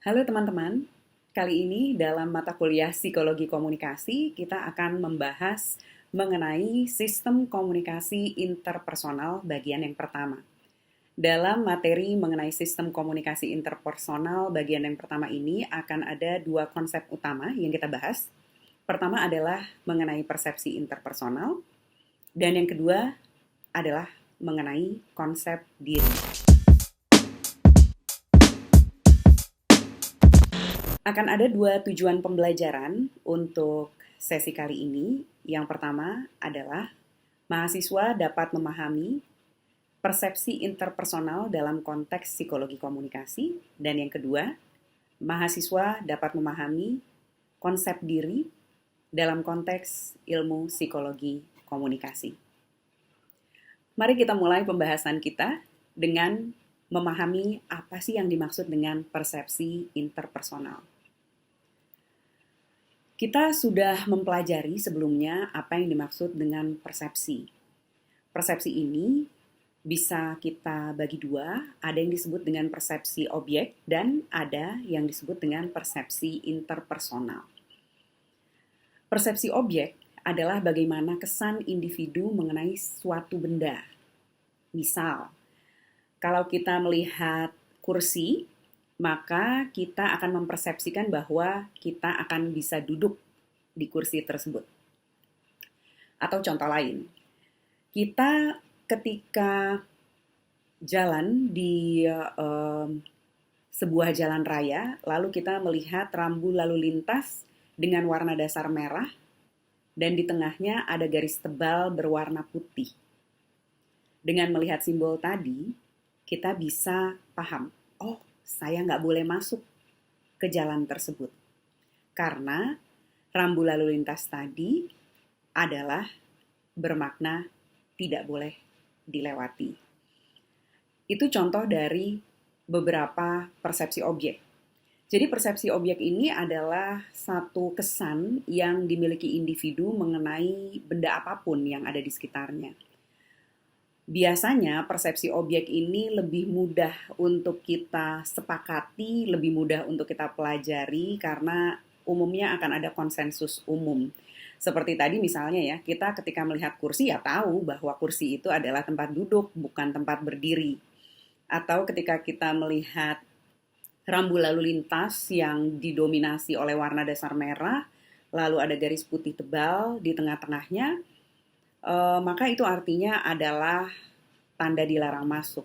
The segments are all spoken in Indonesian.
Halo teman-teman, kali ini dalam mata kuliah Psikologi Komunikasi kita akan membahas mengenai sistem komunikasi interpersonal bagian yang pertama. Dalam materi mengenai sistem komunikasi interpersonal bagian yang pertama ini akan ada dua konsep utama yang kita bahas. Pertama adalah mengenai persepsi interpersonal, dan yang kedua adalah mengenai konsep diri. Akan ada dua tujuan pembelajaran untuk sesi kali ini. Yang pertama adalah mahasiswa dapat memahami persepsi interpersonal dalam konteks psikologi komunikasi. Dan yang kedua, mahasiswa dapat memahami konsep diri dalam konteks ilmu psikologi komunikasi. Mari kita mulai pembahasan kita dengan memahami apa sih yang dimaksud dengan persepsi interpersonal. Kita sudah mempelajari sebelumnya apa yang dimaksud dengan persepsi. Persepsi ini bisa kita bagi dua, ada yang disebut dengan persepsi objek dan ada yang disebut dengan persepsi interpersonal. Persepsi objek adalah bagaimana kesan individu mengenai suatu benda. Misal, kalau kita melihat kursi, maka kita akan mempersepsikan bahwa kita akan bisa duduk di kursi tersebut. Atau contoh lain, kita ketika jalan di sebuah jalan raya, lalu kita melihat rambu lalu lintas dengan warna dasar merah, dan di tengahnya ada garis tebal berwarna putih. Dengan melihat simbol tadi, kita bisa paham, oh, saya nggak boleh masuk ke jalan tersebut. Karena rambu lalu lintas tadi adalah bermakna tidak boleh dilewati. Itu contoh dari beberapa persepsi objek. Jadi persepsi objek ini adalah satu kesan yang dimiliki individu mengenai benda apapun yang ada di sekitarnya. Biasanya persepsi objek ini lebih mudah untuk kita sepakati, lebih mudah untuk kita pelajari karena umumnya akan ada konsensus umum. Seperti tadi misalnya ya, kita ketika melihat kursi ya tahu bahwa kursi itu adalah tempat duduk, bukan tempat berdiri. Atau ketika kita melihat rambu lalu lintas yang didominasi oleh warna dasar merah, lalu ada garis putih tebal di tengah-tengahnya, maka itu artinya adalah tanda dilarang masuk.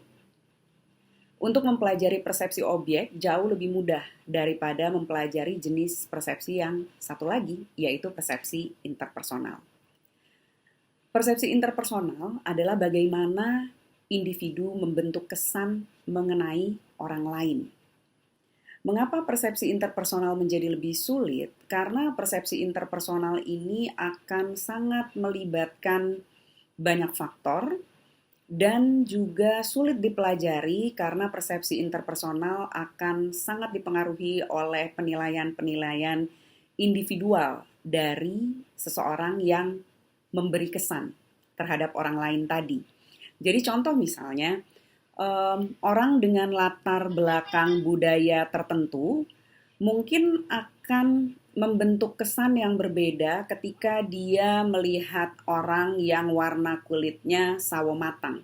Untuk mempelajari persepsi objek jauh lebih mudah daripada mempelajari jenis persepsi yang satu lagi, yaitu persepsi interpersonal. Persepsi interpersonal adalah bagaimana individu membentuk kesan mengenai orang lain. Mengapa persepsi interpersonal menjadi lebih sulit? Karena persepsi interpersonal ini akan sangat melibatkan banyak faktor dan juga sulit dipelajari karena persepsi interpersonal akan sangat dipengaruhi oleh penilaian-penilaian individual dari seseorang yang memberi kesan terhadap orang lain tadi. Jadi contoh misalnya, orang dengan latar belakang budaya tertentu mungkin akan membentuk kesan yang berbeda ketika dia melihat orang yang warna kulitnya sawo matang.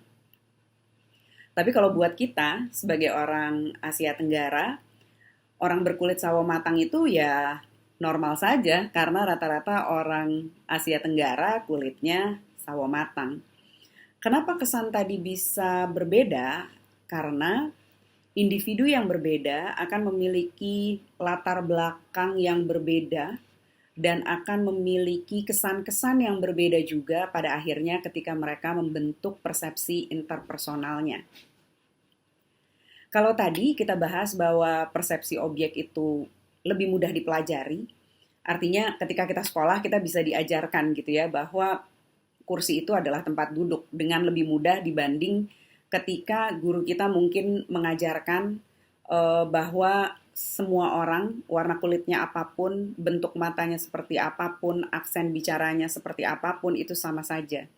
Tapi kalau buat kita sebagai orang Asia Tenggara, orang berkulit sawo matang itu ya normal saja karena rata-rata orang Asia Tenggara kulitnya sawo matang. Kenapa kesan tadi bisa berbeda? Karena individu yang berbeda akan memiliki latar belakang yang berbeda dan akan memiliki kesan-kesan yang berbeda juga pada akhirnya ketika mereka membentuk persepsi interpersonalnya. Kalau tadi kita bahas bahwa persepsi objek itu lebih mudah dipelajari, artinya ketika kita sekolah kita bisa diajarkan gitu ya bahwa kursi itu adalah tempat duduk dengan lebih mudah dibanding ketika guru kita mungkin mengajarkan bahwa semua orang, warna kulitnya apapun, bentuk matanya seperti apapun, aksen bicaranya seperti apapun, itu sama saja.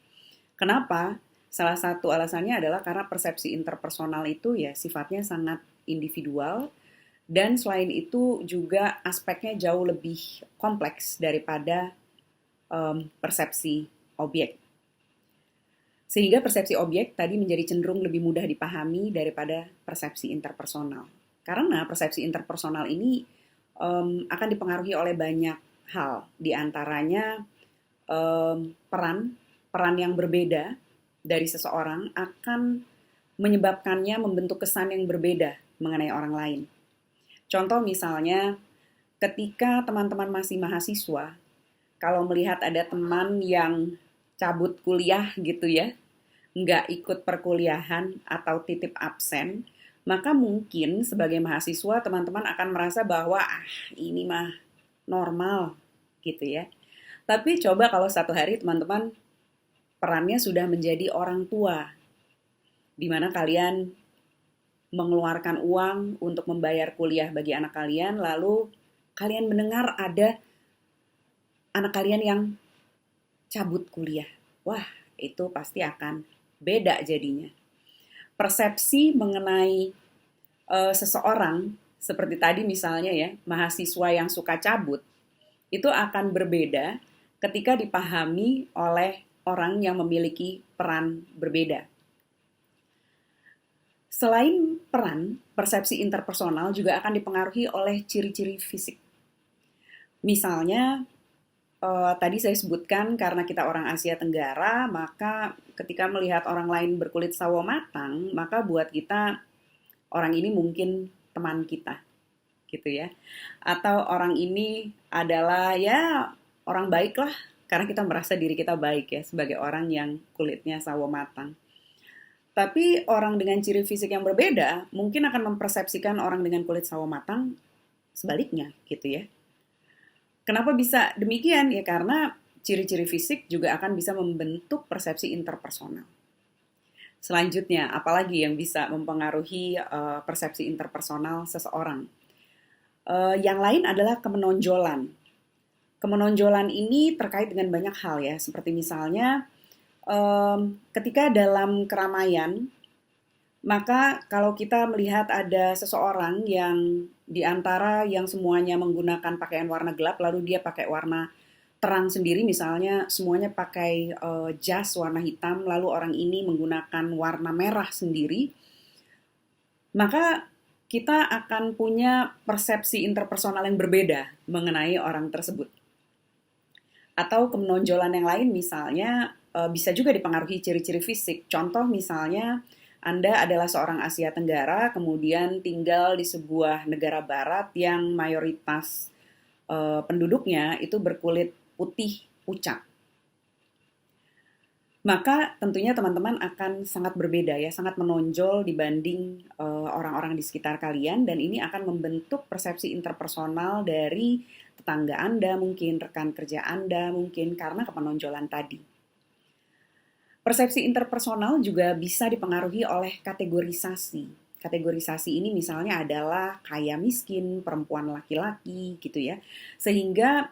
Kenapa? Salah satu alasannya adalah karena persepsi interpersonal itu ya sifatnya sangat individual Dan selain itu juga aspeknya jauh lebih kompleks daripada persepsi objek. Sehingga persepsi objek tadi menjadi cenderung lebih mudah dipahami daripada persepsi interpersonal. Karena persepsi interpersonal ini akan dipengaruhi oleh banyak hal, diantaranya peran yang berbeda dari seseorang akan menyebabkannya membentuk kesan yang berbeda mengenai orang lain. Contoh misalnya, ketika teman-teman masih mahasiswa, kalau melihat ada teman yang cabut kuliah gitu ya, nggak ikut perkuliahan atau titip absen, maka mungkin sebagai mahasiswa teman-teman akan merasa bahwa ini mah normal gitu ya. Tapi coba kalau satu hari teman-teman perannya sudah menjadi orang tua, di mana kalian mengeluarkan uang untuk membayar kuliah bagi anak kalian, lalu kalian mendengar ada anak kalian yang cabut kuliah. Wah, itu pasti akan beda jadinya. Persepsi mengenai seseorang, seperti tadi misalnya ya, mahasiswa yang suka cabut, itu akan berbeda ketika dipahami oleh orang yang memiliki peran berbeda. Selain peran, persepsi interpersonal juga akan dipengaruhi oleh ciri-ciri fisik. Misalnya, tadi saya sebutkan karena kita orang Asia Tenggara, maka ketika melihat orang lain berkulit sawo matang, maka buat kita orang ini mungkin teman kita, gitu ya. Atau orang ini adalah ya orang baik lah, karena kita merasa diri kita baik ya, sebagai orang yang kulitnya sawo matang. Tapi orang dengan ciri fisik yang berbeda mungkin akan mempersepsikan orang dengan kulit sawo matang sebaliknya gitu ya. Kenapa bisa demikian? Ya karena ciri-ciri fisik juga akan bisa membentuk persepsi interpersonal. Selanjutnya, apalagi yang bisa mempengaruhi persepsi interpersonal seseorang? Yang lain adalah kemenonjolan. Kemenonjolan ini terkait dengan banyak hal ya, seperti misalnya ketika dalam keramaian, maka kalau kita melihat ada seseorang yang di antara yang semuanya menggunakan pakaian warna gelap, lalu dia pakai warna terang sendiri, misalnya semuanya pakai jas warna hitam, lalu orang ini menggunakan warna merah sendiri, maka kita akan punya persepsi interpersonal yang berbeda mengenai orang tersebut. Atau kemenonjolan yang lain misalnya bisa juga dipengaruhi ciri-ciri fisik. Contoh misalnya Anda adalah seorang Asia Tenggara, kemudian tinggal di sebuah negara barat yang mayoritas penduduknya itu berkulit putih pucat. Maka tentunya teman-teman akan sangat berbeda ya, sangat menonjol dibanding orang-orang di sekitar kalian, dan ini akan membentuk persepsi interpersonal dari tetangga Anda mungkin, rekan kerja Anda mungkin, karena kemenonjolan tadi. Persepsi interpersonal juga bisa dipengaruhi oleh kategorisasi. Kategorisasi ini misalnya adalah kaya miskin, perempuan laki-laki gitu ya. Sehingga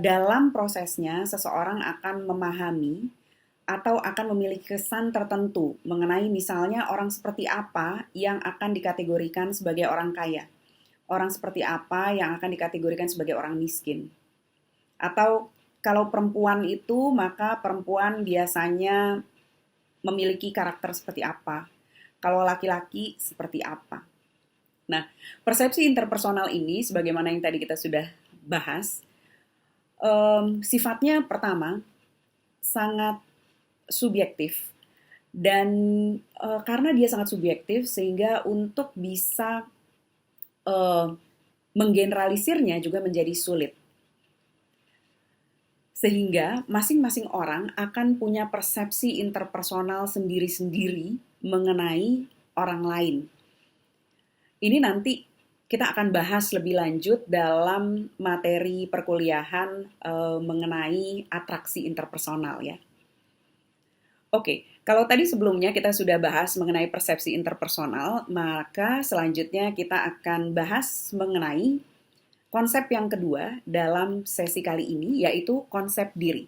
dalam prosesnya seseorang akan memahami atau akan memiliki kesan tertentu mengenai misalnya orang seperti apa yang akan dikategorikan sebagai orang kaya. Orang seperti apa yang akan dikategorikan sebagai orang miskin. Atau kalau perempuan itu, maka perempuan biasanya memiliki karakter seperti apa. Kalau laki-laki seperti apa. Nah, persepsi interpersonal ini, sebagaimana yang tadi kita sudah bahas, sifatnya pertama, sangat subjektif. Dan karena dia sangat subjektif, sehingga untuk bisa menggeneralisirnya juga menjadi sulit. Sehingga masing-masing orang akan punya persepsi interpersonal sendiri-sendiri mengenai orang lain. Ini nanti kita akan bahas lebih lanjut dalam materi perkuliahan mengenai atraksi interpersonal ya. Oke, kalau tadi sebelumnya kita sudah bahas mengenai persepsi interpersonal, maka selanjutnya kita akan bahas mengenai konsep yang kedua dalam sesi kali ini, yaitu konsep diri.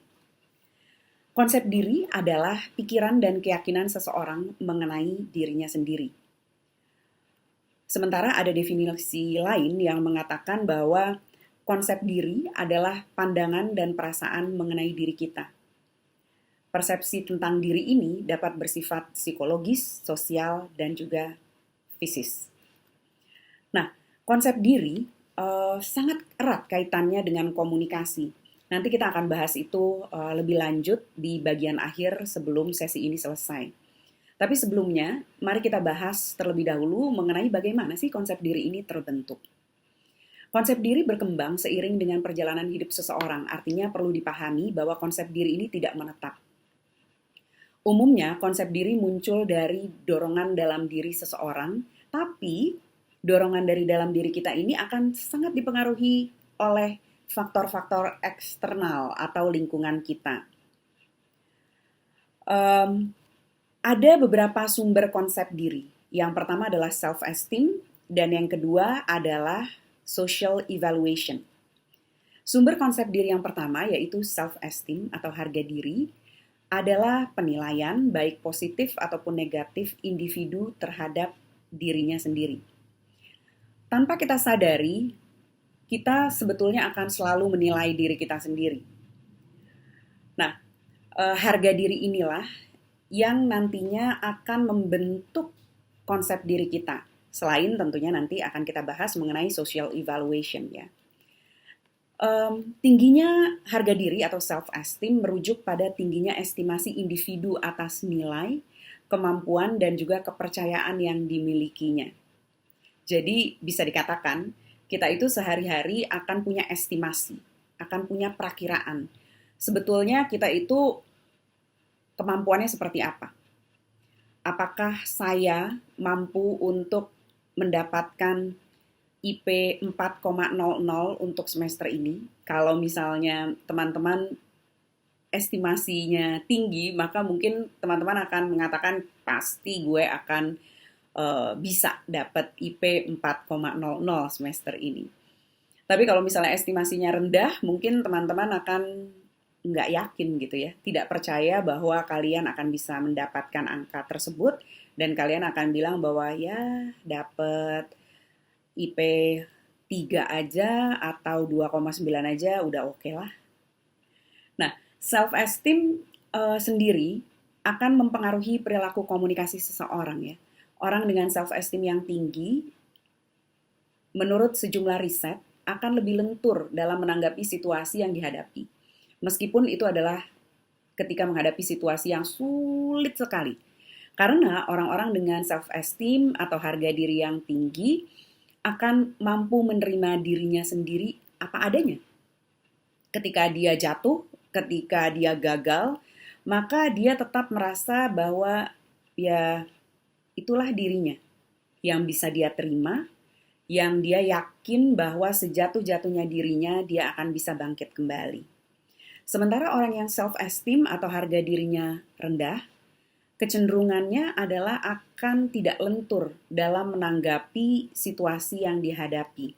Konsep diri adalah pikiran dan keyakinan seseorang mengenai dirinya sendiri. Sementara ada definisi lain yang mengatakan bahwa konsep diri adalah pandangan dan perasaan mengenai diri kita. Persepsi tentang diri ini dapat bersifat psikologis, sosial, dan juga fisis. Nah, konsep diri sangat erat kaitannya dengan komunikasi. Nanti kita akan bahas itu lebih lanjut di bagian akhir sebelum sesi ini selesai. Tapi sebelumnya, mari kita bahas terlebih dahulu mengenai bagaimana sih konsep diri ini terbentuk. Konsep diri berkembang seiring dengan perjalanan hidup seseorang, artinya perlu dipahami bahwa konsep diri ini tidak menetap. Umumnya, konsep diri muncul dari dorongan dalam diri seseorang, tapi dorongan dari dalam diri kita ini akan sangat dipengaruhi oleh faktor-faktor eksternal atau lingkungan kita. Ada beberapa sumber konsep diri. Yang pertama adalah self-esteem, dan yang kedua adalah social evaluation. Sumber konsep diri yang pertama yaitu self-esteem atau harga diri, adalah penilaian baik positif ataupun negatif individu terhadap dirinya sendiri. Tanpa kita sadari, kita sebetulnya akan selalu menilai diri kita sendiri. Nah, harga diri inilah yang nantinya akan membentuk konsep diri kita. Selain tentunya nanti akan kita bahas mengenai social evaluation ya. Tingginya harga diri atau self-esteem merujuk pada tingginya estimasi individu atas nilai, kemampuan, dan juga kepercayaan yang dimilikinya. Jadi bisa dikatakan, kita itu sehari-hari akan punya estimasi, akan punya perakiraan. Sebetulnya kita itu kemampuannya seperti apa? Apakah saya mampu untuk mendapatkan IP 4,00 untuk semester ini? Kalau misalnya teman-teman estimasinya tinggi, maka mungkin teman-teman akan mengatakan pasti gue akan bisa dapat IP 4,00 semester ini. Tapi kalau misalnya estimasinya rendah, mungkin teman-teman akan nggak yakin gitu ya, tidak percaya bahwa kalian akan bisa mendapatkan angka tersebut, dan kalian akan bilang bahwa ya dapat IP 3 aja atau 2,9 aja udah oke lah. Nah, self-esteem sendiri akan mempengaruhi perilaku komunikasi seseorang ya. Orang dengan self-esteem yang tinggi, menurut sejumlah riset, akan lebih lentur dalam menanggapi situasi yang dihadapi. Meskipun itu adalah ketika menghadapi situasi yang sulit sekali. Karena orang-orang dengan self-esteem atau harga diri yang tinggi akan mampu menerima dirinya sendiri apa adanya. Ketika dia jatuh, ketika dia gagal, maka dia tetap merasa bahwa ya itulah dirinya yang bisa dia terima, yang dia yakin bahwa sejatuh-jatuhnya dirinya dia akan bisa bangkit kembali. Sementara orang yang self-esteem atau harga dirinya rendah, kecenderungannya adalah akan tidak lentur dalam menanggapi situasi yang dihadapi.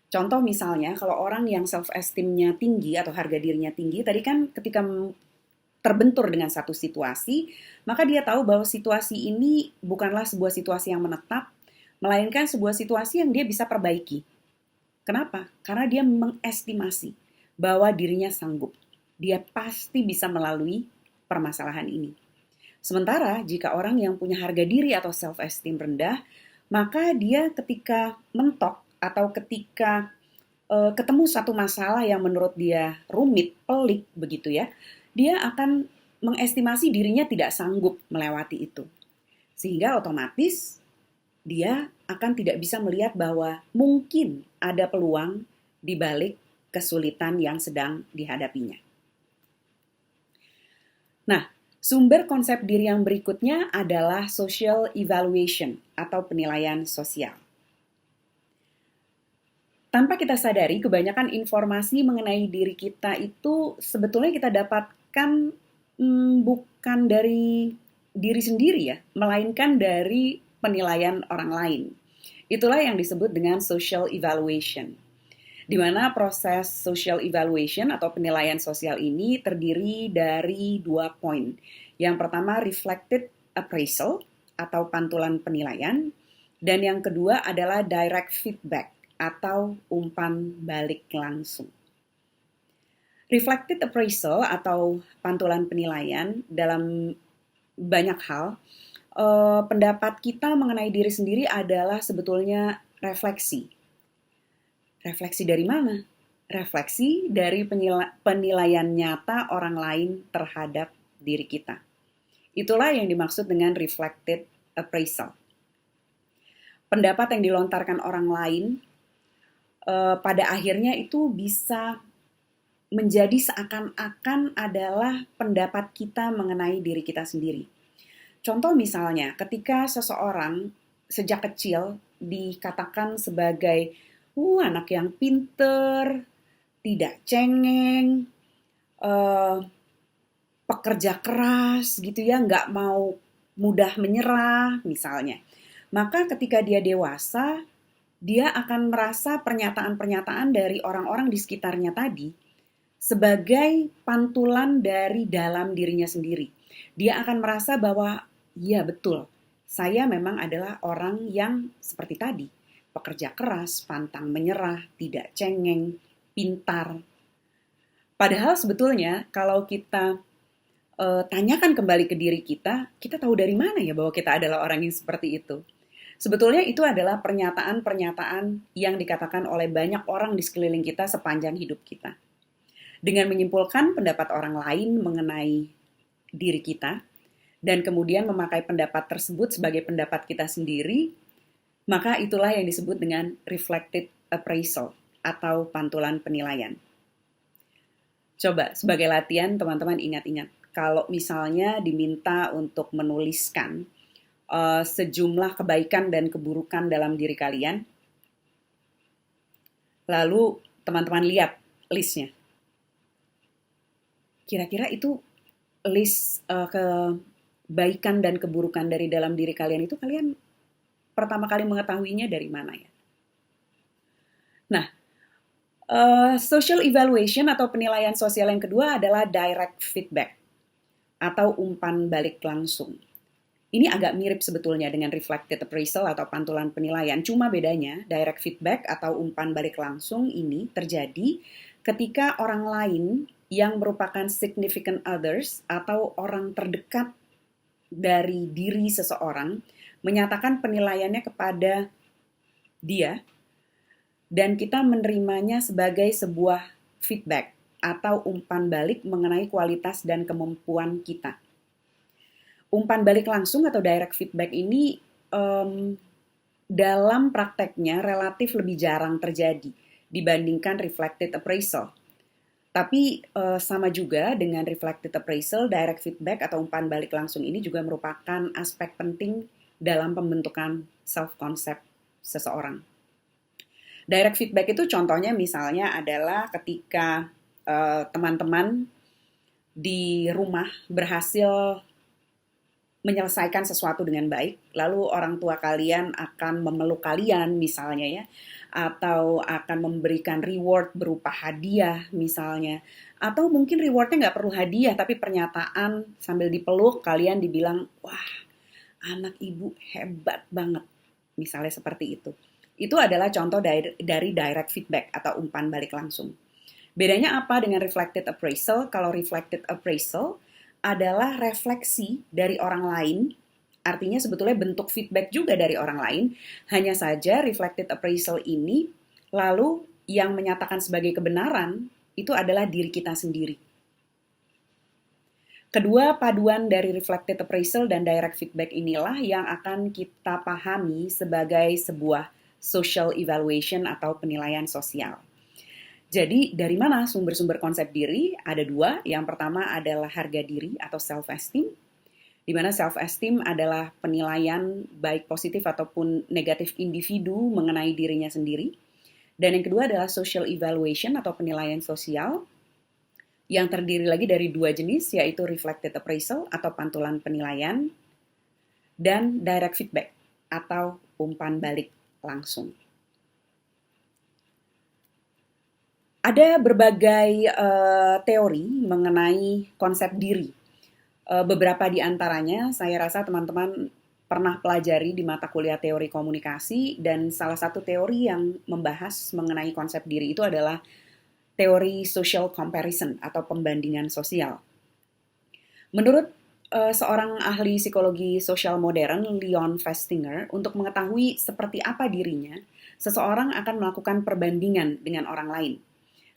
Contoh misalnya, kalau orang yang self-esteem-nya tinggi atau harga dirinya tinggi, tadi kan ketika terbentur dengan satu situasi, maka dia tahu bahwa situasi ini bukanlah sebuah situasi yang menetap, melainkan sebuah situasi yang dia bisa perbaiki. Kenapa? Karena dia mengestimasi bahwa dirinya sanggup. Dia pasti bisa melalui permasalahan ini. Sementara jika orang yang punya harga diri atau self-esteem rendah, maka dia ketika mentok atau ketika ketemu satu masalah yang menurut dia rumit, pelik begitu ya, dia akan mengestimasi dirinya tidak sanggup melewati itu. Sehingga otomatis dia akan tidak bisa melihat bahwa mungkin ada peluang di balik kesulitan yang sedang dihadapinya. Nah, sumber konsep diri yang berikutnya adalah social evaluation atau penilaian sosial. Tanpa kita sadari, kebanyakan informasi mengenai diri kita itu sebetulnya kita dapatkan bukan dari diri sendiri ya, melainkan dari penilaian orang lain. Itulah yang disebut dengan social evaluation, di mana proses social evaluation atau penilaian sosial ini terdiri dari 2 poin. Yang pertama reflected appraisal atau pantulan penilaian. Dan yang kedua adalah direct feedback atau umpan balik langsung. Reflected appraisal atau pantulan penilaian dalam banyak hal, pendapat kita mengenai diri sendiri adalah sebetulnya refleksi. Refleksi dari mana? Refleksi dari penilaian nyata orang lain terhadap diri kita. Itulah yang dimaksud dengan reflected appraisal. Pendapat yang dilontarkan orang lain pada akhirnya itu bisa menjadi seakan-akan adalah pendapat kita mengenai diri kita sendiri. Contoh misalnya, ketika seseorang sejak kecil dikatakan sebagai anak yang pinter, tidak cengeng, pekerja keras gitu ya, nggak mau mudah menyerah misalnya. Maka ketika dia dewasa, dia akan merasa pernyataan-pernyataan dari orang-orang di sekitarnya tadi sebagai pantulan dari dalam dirinya sendiri. Dia akan merasa bahwa, ya betul, saya memang adalah orang yang seperti tadi, pekerja keras, pantang menyerah, tidak cengeng, pintar. Padahal sebetulnya kalau kita tanyakan kembali ke diri kita tahu dari mana ya bahwa kita adalah orang yang seperti itu. Sebetulnya itu adalah pernyataan-pernyataan yang dikatakan oleh banyak orang di sekeliling kita sepanjang hidup kita. Dengan menyimpulkan pendapat orang lain mengenai diri kita, dan kemudian memakai pendapat tersebut sebagai pendapat kita sendiri, maka itulah yang disebut dengan reflected appraisal atau pantulan penilaian. Coba sebagai latihan teman-teman ingat-ingat, kalau misalnya diminta untuk menuliskan sejumlah kebaikan dan keburukan dalam diri kalian, lalu teman-teman lihat listnya. Kira-kira itu list kebaikan dan keburukan dari dalam diri kalian itu kalian pertama kali mengetahuinya dari mana ya? Nah, social evaluation atau penilaian sosial yang kedua adalah direct feedback atau umpan balik langsung. Ini agak mirip sebetulnya dengan reflected appraisal atau pantulan penilaian. Cuma bedanya direct feedback atau umpan balik langsung ini terjadi ketika orang lain yang merupakan significant others atau orang terdekat dari diri seseorang menyatakan penilaiannya kepada dia dan kita menerimanya sebagai sebuah feedback atau umpan balik mengenai kualitas dan kemampuan kita. Umpan balik langsung atau direct feedback ini dalam prakteknya relatif lebih jarang terjadi dibandingkan reflected appraisal. Tapi sama juga dengan reflected appraisal, direct feedback atau umpan balik langsung ini juga merupakan aspek penting dalam pembentukan self-concept seseorang. Direct feedback itu contohnya misalnya adalah ketika teman-teman di rumah berhasil menyelesaikan sesuatu dengan baik, lalu orang tua kalian akan memeluk kalian misalnya ya, atau akan memberikan reward berupa hadiah misalnya, atau mungkin rewardnya nggak perlu hadiah, tapi pernyataan sambil dipeluk kalian dibilang, wah anak ibu hebat banget, misalnya seperti itu. Itu adalah contoh dari direct feedback atau umpan balik langsung. Bedanya apa dengan reflected appraisal? Kalau reflected appraisal adalah refleksi dari orang lain, artinya sebetulnya bentuk feedback juga dari orang lain, hanya saja reflected appraisal ini lalu yang menyatakan sebagai kebenaran itu adalah diri kita sendiri. Kedua paduan dari reflected appraisal dan direct feedback inilah yang akan kita pahami sebagai sebuah social evaluation atau penilaian sosial. Jadi dari mana sumber-sumber konsep diri? Ada dua. Yang pertama adalah harga diri atau self-esteem, di mana self-esteem adalah penilaian baik positif ataupun negatif individu mengenai dirinya sendiri. Dan yang kedua adalah social evaluation atau penilaian sosial, yang terdiri lagi dari dua jenis, yaitu reflected appraisal atau pantulan penilaian, dan direct feedback atau umpan balik langsung. Ada berbagai teori mengenai konsep diri. Beberapa di antaranya saya rasa teman-teman pernah pelajari di mata kuliah teori komunikasi, dan salah satu teori yang membahas mengenai konsep diri itu adalah teori social comparison atau pembandingan sosial. Menurut seorang ahli psikologi sosial modern, Leon Festinger, untuk mengetahui seperti apa dirinya, seseorang akan melakukan perbandingan dengan orang lain.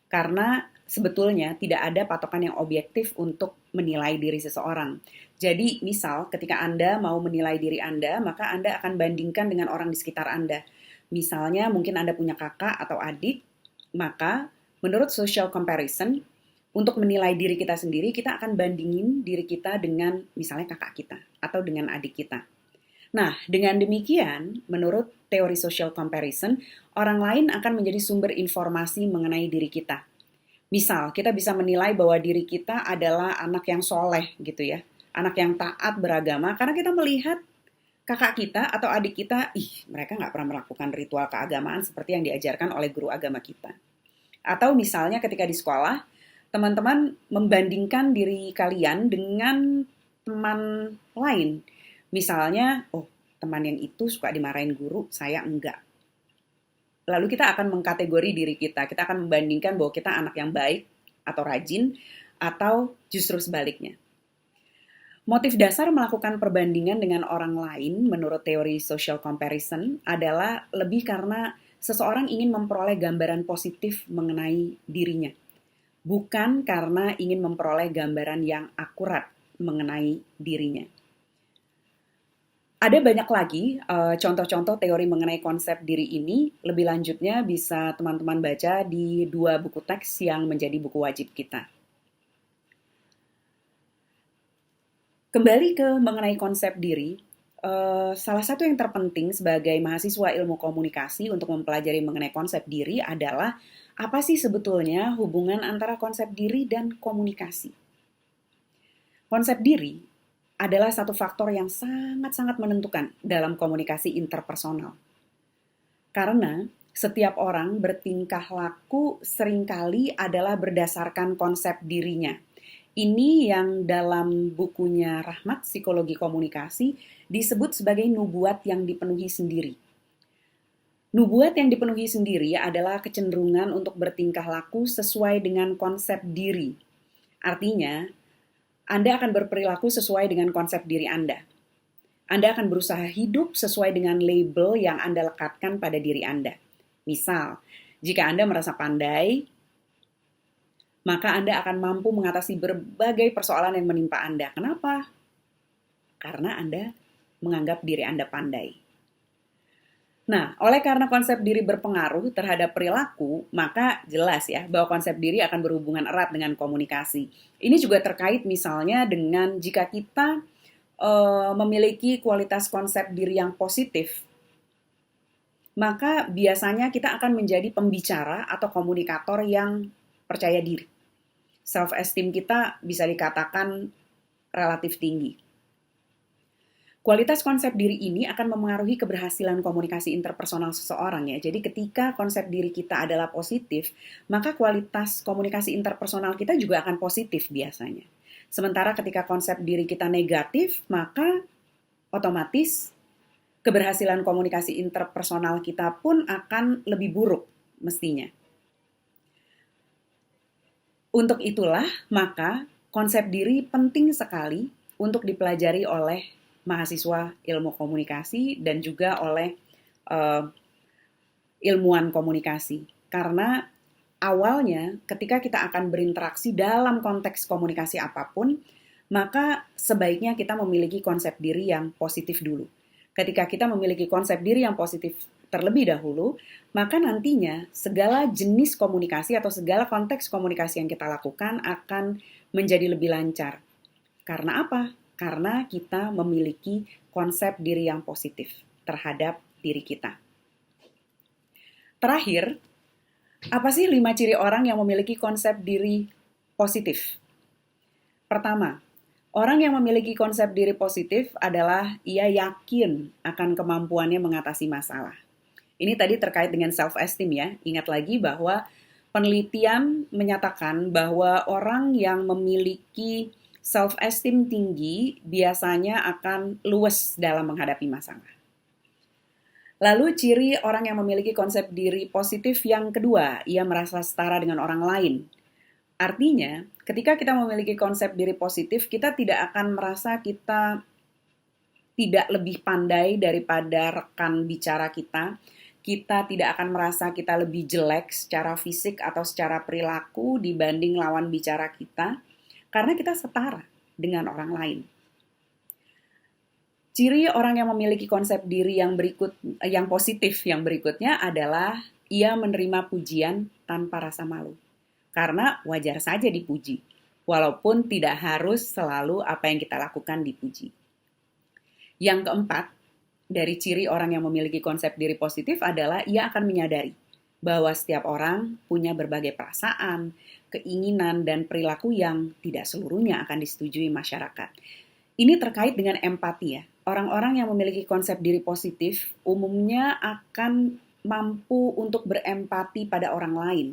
Karena sebetulnya tidak ada patokan yang objektif untuk menilai diri seseorang. Jadi, misal ketika Anda mau menilai diri Anda, maka Anda akan bandingkan dengan orang di sekitar Anda. Misalnya, mungkin Anda punya kakak atau adik, maka menurut social comparison, untuk menilai diri kita sendiri, kita akan bandingin diri kita dengan misalnya kakak kita atau dengan adik kita. Nah, dengan demikian, menurut teori social comparison, orang lain akan menjadi sumber informasi mengenai diri kita. Misal, kita bisa menilai bahwa diri kita adalah anak yang soleh gitu ya, anak yang taat beragama, karena kita melihat kakak kita atau adik kita, mereka nggak pernah melakukan ritual keagamaan seperti yang diajarkan oleh guru agama kita. Atau misalnya ketika di sekolah, teman-teman membandingkan diri kalian dengan teman lain. Misalnya, teman yang itu suka dimarahin guru, saya enggak. Lalu kita akan mengkategori diri kita akan membandingkan bahwa kita anak yang baik atau rajin, atau justru sebaliknya. Motif dasar melakukan perbandingan dengan orang lain menurut teori social comparison adalah lebih karena seseorang ingin memperoleh gambaran positif mengenai dirinya. Bukan karena ingin memperoleh gambaran yang akurat mengenai dirinya. Ada banyak lagi contoh-contoh teori mengenai konsep diri ini. Lebih lanjutnya bisa teman-teman baca di 2 buku teks yang menjadi buku wajib kita. Kembali ke mengenai konsep diri, salah satu yang terpenting sebagai mahasiswa ilmu komunikasi untuk mempelajari mengenai konsep diri adalah apa sih sebetulnya hubungan antara konsep diri dan komunikasi. Konsep diri adalah satu faktor yang sangat-sangat menentukan dalam komunikasi interpersonal. Karena setiap orang bertingkah laku seringkali adalah berdasarkan konsep dirinya. Ini yang dalam bukunya Rahmat Psikologi Komunikasi disebut sebagai nubuat yang dipenuhi sendiri. Nubuat yang dipenuhi sendiri adalah kecenderungan untuk bertingkah laku sesuai dengan konsep diri. Artinya, Anda akan berperilaku sesuai dengan konsep diri Anda. Anda akan berusaha hidup sesuai dengan label yang Anda lekatkan pada diri Anda. Misal, jika Anda merasa pandai, maka Anda akan mampu mengatasi berbagai persoalan yang menimpa Anda. Kenapa? Karena Anda menganggap diri Anda pandai. Nah, oleh karena konsep diri berpengaruh terhadap perilaku, maka jelas ya bahwa konsep diri akan berhubungan erat dengan komunikasi. Ini juga terkait misalnya dengan jika kita memiliki kualitas konsep diri yang positif, maka biasanya kita akan menjadi pembicara atau komunikator yang percaya diri. Self-esteem kita bisa dikatakan relatif tinggi. Kualitas konsep diri ini akan memengaruhi keberhasilan komunikasi interpersonal seseorang ya. Jadi ketika konsep diri kita adalah positif, maka kualitas komunikasi interpersonal kita juga akan positif biasanya. Sementara ketika konsep diri kita negatif, maka otomatis keberhasilan komunikasi interpersonal kita pun akan lebih buruk mestinya. Untuk itulah, maka konsep diri penting sekali untuk dipelajari oleh mahasiswa ilmu komunikasi dan juga oleh ilmuwan komunikasi. Karena awalnya ketika kita akan berinteraksi dalam konteks komunikasi apapun, maka sebaiknya kita memiliki konsep diri yang positif dulu. Ketika kita memiliki konsep diri yang positif terlebih dahulu, maka nantinya segala jenis komunikasi atau segala konteks komunikasi yang kita lakukan akan menjadi lebih lancar. Karena apa? Karena kita memiliki konsep diri yang positif terhadap diri kita. Terakhir, apa sih 5 ciri orang yang memiliki konsep diri positif? Pertama, orang yang memiliki konsep diri positif adalah ia yakin akan kemampuannya mengatasi masalah. Ini tadi terkait dengan self-esteem ya. Ingat lagi bahwa penelitian menyatakan bahwa orang yang memiliki Self-esteem tinggi biasanya akan luwes dalam menghadapi masalah. Lalu ciri orang yang memiliki konsep diri positif yang kedua, ia merasa setara dengan orang lain. Artinya, ketika kita memiliki konsep diri positif, kita tidak akan merasa kita tidak lebih pandai daripada rekan bicara kita. Kita tidak akan merasa kita lebih jelek secara fisik atau secara perilaku dibanding lawan bicara kita, karena kita setara dengan orang lain. Ciri orang yang memiliki konsep diri yang positif yang berikutnya adalah ia menerima pujian tanpa rasa malu. Karena wajar saja dipuji, walaupun tidak harus selalu apa yang kita lakukan dipuji. Yang keempat, dari ciri orang yang memiliki konsep diri positif adalah ia akan menyadari bahwa setiap orang punya berbagai perasaan, keinginan, dan perilaku yang tidak seluruhnya akan disetujui masyarakat. Ini terkait dengan empati ya. Orang-orang yang memiliki konsep diri positif umumnya akan mampu untuk berempati pada orang lain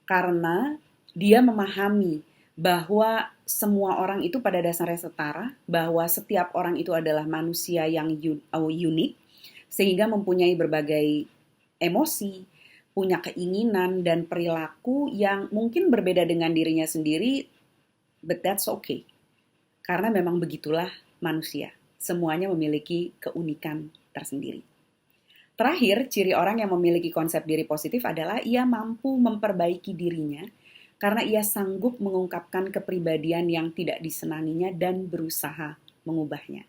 karena dia memahami bahwa semua orang itu pada dasarnya setara, bahwa setiap orang itu adalah manusia yang unik sehingga mempunyai berbagai emosi, punya keinginan dan perilaku yang mungkin berbeda dengan dirinya sendiri, but that's okay. Karena memang begitulah manusia. Semuanya memiliki keunikan tersendiri. Terakhir, ciri orang yang memiliki konsep diri positif adalah ia mampu memperbaiki dirinya karena ia sanggup mengungkapkan kepribadian yang tidak disenanginya dan berusaha mengubahnya.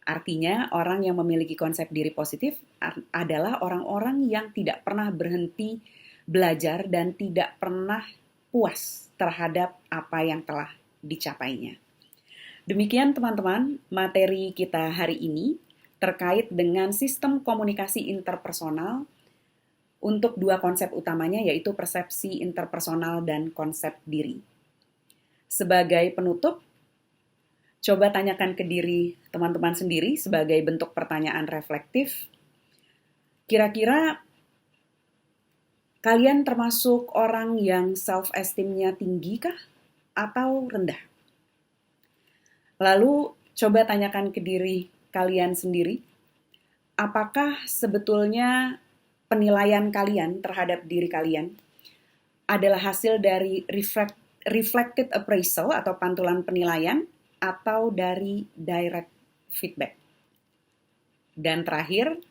Artinya, orang yang memiliki konsep diri positif adalah orang-orang yang tidak pernah berhenti belajar dan tidak pernah puas terhadap apa yang telah dicapainya. Demikian teman-teman, materi kita hari ini terkait dengan sistem komunikasi interpersonal untuk dua konsep utamanya yaitu persepsi interpersonal dan konsep diri. Sebagai penutup, coba tanyakan ke diri teman-teman sendiri sebagai bentuk pertanyaan reflektif. Kira-kira kalian termasuk orang yang self-esteem-nya tinggi kah atau rendah? Lalu coba tanyakan ke diri kalian sendiri, apakah sebetulnya penilaian kalian terhadap diri kalian adalah hasil dari reflected appraisal atau pantulan penilaian atau dari direct feedback? Dan terakhir,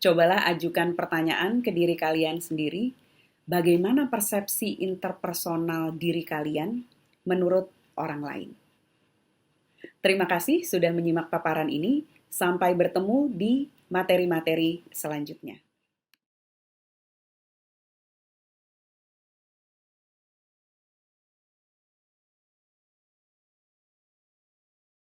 cobalah ajukan pertanyaan ke diri kalian sendiri, bagaimana persepsi interpersonal diri kalian menurut orang lain? Terima kasih sudah menyimak paparan ini. Sampai bertemu di materi-materi selanjutnya.